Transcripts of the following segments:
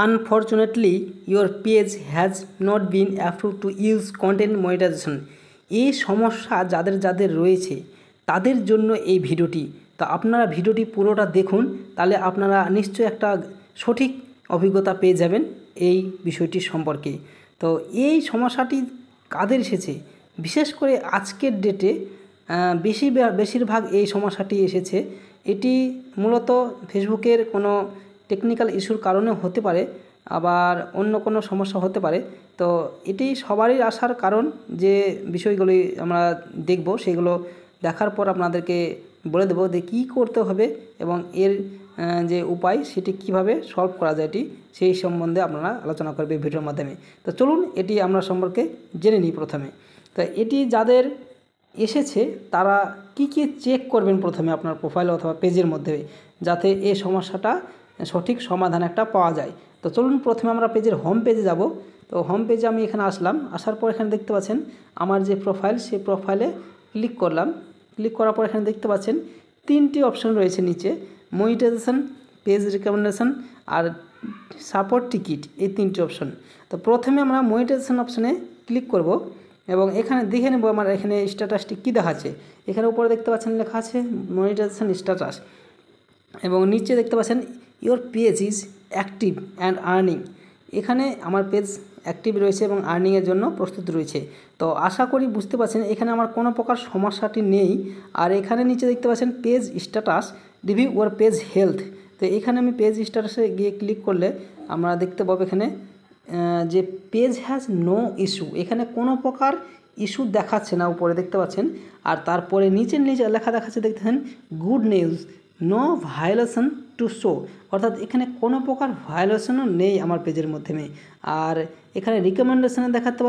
Unfortunately your page has not been approve to use content monetization. এই সমস্যা যাদের যাদের রয়েছে তাদের জন্য এই ভিডিওটি। তো আপনারা ভিডিওটি পুরোটা দেখুন, তাহলে আপনারা নিশ্চয়ই একটা সঠিক অভিজ্ঞতা পেয়ে যাবেন এই বিষয়টি সম্পর্কে। তো এই সমস্যাটি কাদের এসেছে, বিশেষ করে আজকের ডেটে বেশিরভাগ এই সমস্যাটি এসেছে। এটি মূলত ফেসবুকের কোনো টেকনিক্যাল ইস্যুর কারণে হতে পারে, আবার অন্য কোনো সমস্যা হতে পারে। তো এটি সবারই আসার কারণ যে বিষয়গুলি আমরা দেখব, সেগুলো দেখার পর আপনাদেরকে বলে দেবো যে কী করতে হবে এবং এর যে উপায় সেটি কিভাবে সলভ করা যায়, এটি সেই সম্বন্ধে আপনারা আলোচনা করবে ভিডিওর মাধ্যমে। তো চলুন এটি আমরা সম্পর্কে জেনে নিই প্রথমে। তো এটি যাদের এসেছে তারা কি চেক করবেন প্রথমে আপনার প্রোফাইল অথবা পেজের মধ্যে, যাতে এই সমস্যাটা সঠিক সমাধান একটা পাওয়া যায়। তো চলুন প্রথমে আমরা পেজের হোম পেজে যাব। তো হোম পেজে আমি এখানে আসলাম, আসার পর এখানে দেখতে পাচ্ছেন আমার যে প্রোফাইল, সেই প্রোফাইলে ক্লিক করলাম। ক্লিক করার পর এখানে দেখতে পাচ্ছেন তিনটি অপশন রয়েছে নিচে, মনিটাইজেশন, পেজ রিকমেন্ডেশন আর সাপোর্ট টিকিট, এই তিনটি অপশন। তো প্রথমে আমরা মনিটাইজেশন অপশনে ক্লিক করব এবং এখানে দেখে নেব আমার এখানে স্ট্যাটাসটি কী দেখাচ্ছে। এখানে উপরে দেখতে পাচ্ছেন লেখা আছে মনিটাইজেশন স্ট্যাটাস, এবং নিচে দেখতে পাচ্ছেন your page is active and earning. এখানে আমার পেজ অ্যাক্টিভ রয়েছে এবং আর্নিংয়ের জন্য প্রস্তুত রয়েছে। তো আশা করি বুঝতে পারছেন এখানে আমার কোনো প্রকার সমস্যাটি নেই। আর এখানে নিচে দেখতে পাচ্ছেন পেজ স্ট্যাটাস রিভিউ ওর পেজ হেলথ। তো এখানে আমি পেজ স্ট্যাটাসে গিয়ে ক্লিক করলে আমরা দেখতে পাবো এখানে যে পেজ হ্যাজ নো ইস্যু, এখানে কোনো প্রকার ইস্যু দেখাচ্ছে না, উপরে দেখতে পাচ্ছেন। আর তারপরে নিচে লেখা দেখাচ্ছে দেখতেছেন good news, no violation to show, অর্থাৎ এখানে কোনো প্রকার ভায়োলেশনও নেই আমার পেজের মাধ্যমে। আর এখানে রিকমেন্ডেশনে দেখতে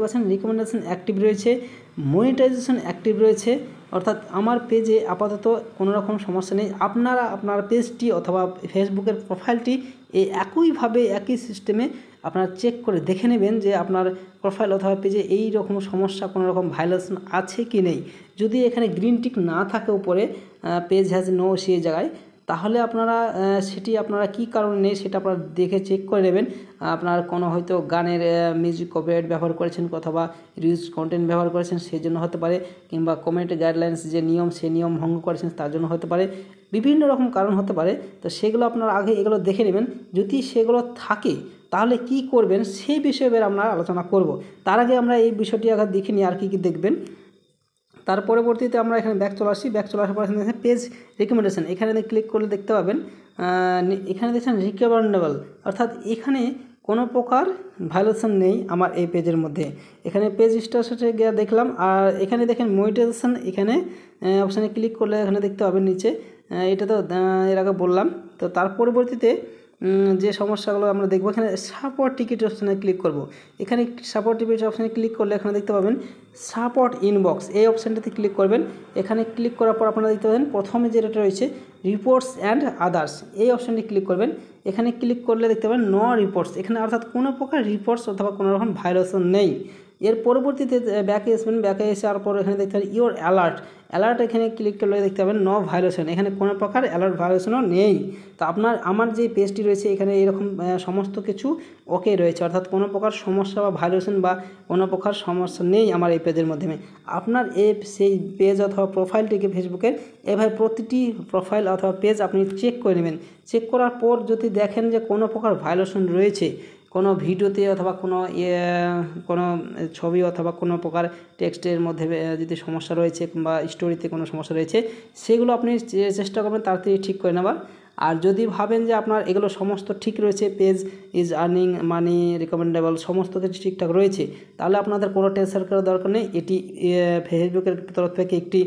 পাচ্ছেন রিকমেন্ডেশন অ্যাক্টিভ রয়েছে, মনিটাইজেশন অ্যাক্টিভ রয়েছে, অর্থাৎ আমার পেজে আপাতত কোনো রকম সমস্যা নেই। আপনারা আপনার পেজটি অথবা ফেসবুকের প্রোফাইলটি এই একইভাবে একই সিস্টেমে আপনারা চেক করে দেখে নেবেন যে আপনার প্রোফাইল অথবা পেজে এই রকম সমস্যা কোনো রকম ভায়োলেশন আছে কি নেই। যদি এখানে গ্রিন টিক না থাকে উপরে পেজ হ্যাজ নো সেই জায়গায়, তাহলে আপনারা সেটি আপনারা কী কারণে নেই সেটা আপনারা দেখে চেক করে নেবেন। আপনার কোনো হয়তো গানের মিউজিক কপিরাইট ব্যবহার করেছেন অথবা রিউজ কন্টেন্ট ব্যবহার করেছেন সেই জন্য হতে পারে, কিংবা কমিউনিটি গাইডলাইন্স যে নিয়ম সেই নিয়ম ভঙ্গ করেছেন তার জন্য হতে পারে, বিভিন্ন রকম কারণ হতে পারে। তো সেগুলো আপনারা আগে এগুলো দেখে নেবেন। যদি সেগুলো থাকে তাহলে কি করবেন সেই বিষয়ে এবার আমরা আলোচনা করব। তার আগে আমরা এই বিষয়টি আগে দেখে নিই আর কী দেখবেন। তার পরবর্তীতে আমরা এখানে ব্যাক চলে আসার পর এখানে পেজ রিকমেন্ডেশন, এখানে ক্লিক করলে দেখতে পাবেন এখানে দেখছেন রিকমেন্ডেবল, অর্থাৎ এখানে কোনো প্রকার ভায়োলেশন নেই আমার এই পেজের মধ্যে। এখানে পেজ স্ট্যাটাসে গিয়ে দেখলাম, আর এখানে দেখেন মনিটাইজেশন, এখানে অপশানে ক্লিক করলে এখানে দেখতে পাবেন নিচে, এটা তো এর আগে বললাম। তো তার পরবর্তীতে যে সমস্যাগুলো আমরা দেখব, এখানে সাপোর্ট টিকিট অপশানে ক্লিক করব। এখানে সাপোর্ট টিকিট অপশানে ক্লিক করলে এখানে দেখতে পাবেন সাপোর্ট ইনবক্স, এই অপশানটাতে ক্লিক করবেন। এখানে ক্লিক করার পর আপনারা দেখতে পাবেন প্রথমে যেটা রয়েছে রিপোর্টস অ্যান্ড আদার্স, এই অপশানটি ক্লিক করবেন। এখানে ক্লিক করলে দেখতে পাবেন নো রিপোর্টস, এখানে অর্থাৎ কোনো প্রকার রিপোর্টস অথবা কোনো রকম ভায়োলেশন নেই। এর পরবর্তীতে ব্যাকে আসবেন, ব্যাকে আসার পর এখানে দেখতে পাবেন ইওর অ্যালার্ট, এখানে ক্লিক করলে দেখতে পাবেন নো ভায়োলেশন, এখানে কোনো প্রকার অ্যালার্ট ভায়োলেশনও নেই। তো আমার যে পেজটি রয়েছে এখানে এরকম সমস্ত কিছু ওকে রয়েছে, অর্থাৎ কোনো প্রকার সমস্যা বা ভায়োলেশন বা কোনো প্রকার সমস্যা নেই আমার এই পেজের মাধ্যমে। আপনার সেই পেজ অথবা প্রোফাইলটিকে ফেসবুকের এভাবে প্রতিটি প্রোফাইল অথবা পেজ আপনি চেক করে নেবেন। চেক করার পর যদি দেখেন যে কোনো প্রকার ভায়োলেশন রয়েছে, কোনো ভিডিওতে অথবা কোনো ছবি অথবা কোনো প্রকার টেক্সটের মধ্যে যদি সমস্যা রয়েছে কিংবা স্টোরিতে কোনো সমস্যা রয়েছে, সেগুলো আপনি চেষ্টা করবেন তাড়াতাড়ি ঠিক করে নেবার। আর যদি ভাবেন যে আপনার এগুলো সমস্ত ঠিক রয়েছে, page is earning money recommendable সমস্ত কিছু ঠিকঠাক রয়েছে, তাহলে আপনাদের কোনো টেনশন করার দরকার নেই। এটি ফেসবুকের তরফ থেকে একটি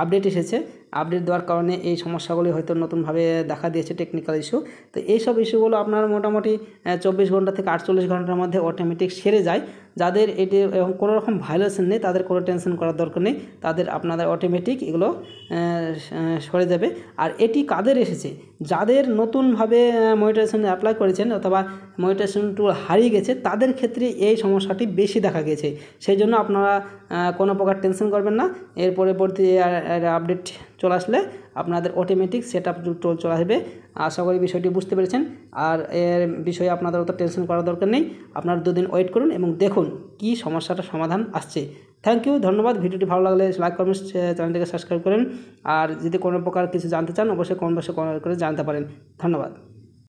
আপডেট এসেছে, আপডেট দেওয়ার কারণে এই সমস্যাগুলি হয়তো নতুনভাবে দেখা দিয়েছে, টেকনিক্যাল ইস্যু। তো এইসব ইস্যুগুলো আপনার মোটামুটি 24 ঘন্টা থেকে 48 ঘন্টার মধ্যে অটোমেটিক সেরে যায়। যাদের এটি কোনো রকম ভায়োলেশন নেই তাদের কোনো টেনশন করার দরকার নেই, আপনাদের অটোমেটিক এগুলো সরে যাবে। আর এটি কাদের এসেছে, যাদের নতুনভাবে মনিটাইজেশন অ্যাপ্লাই করেছেন অথবা মনিটাইজেশন টুল হারিয়ে গেছে, তাদের ক্ষেত্রে এই সমস্যাটি বেশি দেখা গেছে। সেই জন্য আপনারা কোনো প্রকার টেনশন করবেন না। এর পরবর্তী আপডেট চলে আসলে আপনাদের অটোমেটিক সেট আপ চলে আসবে। আশা করি বিষয়টি বুঝতে পেরেছেন। আর এর বিষয়ে আপনাদের অত টেনশন করার দরকার নেই। আপনারা 2 দিন ওয়েট করুন এবং দেখুন কি সমস্যাটা সমাধান আসছে। থ্যাংক ইউ, ধন্যবাদ। ভিডিওটি ভালো লাগলে লাইক করুন, চ্যানেলটিকে সাবস্ক্রাইব করেন। আর যদি কোনো প্রকার কিছু জানতে চান অবশ্যই কমেন্ট বক্সে কমেন্ট করে জানতে পারেন। ধন্যবাদ।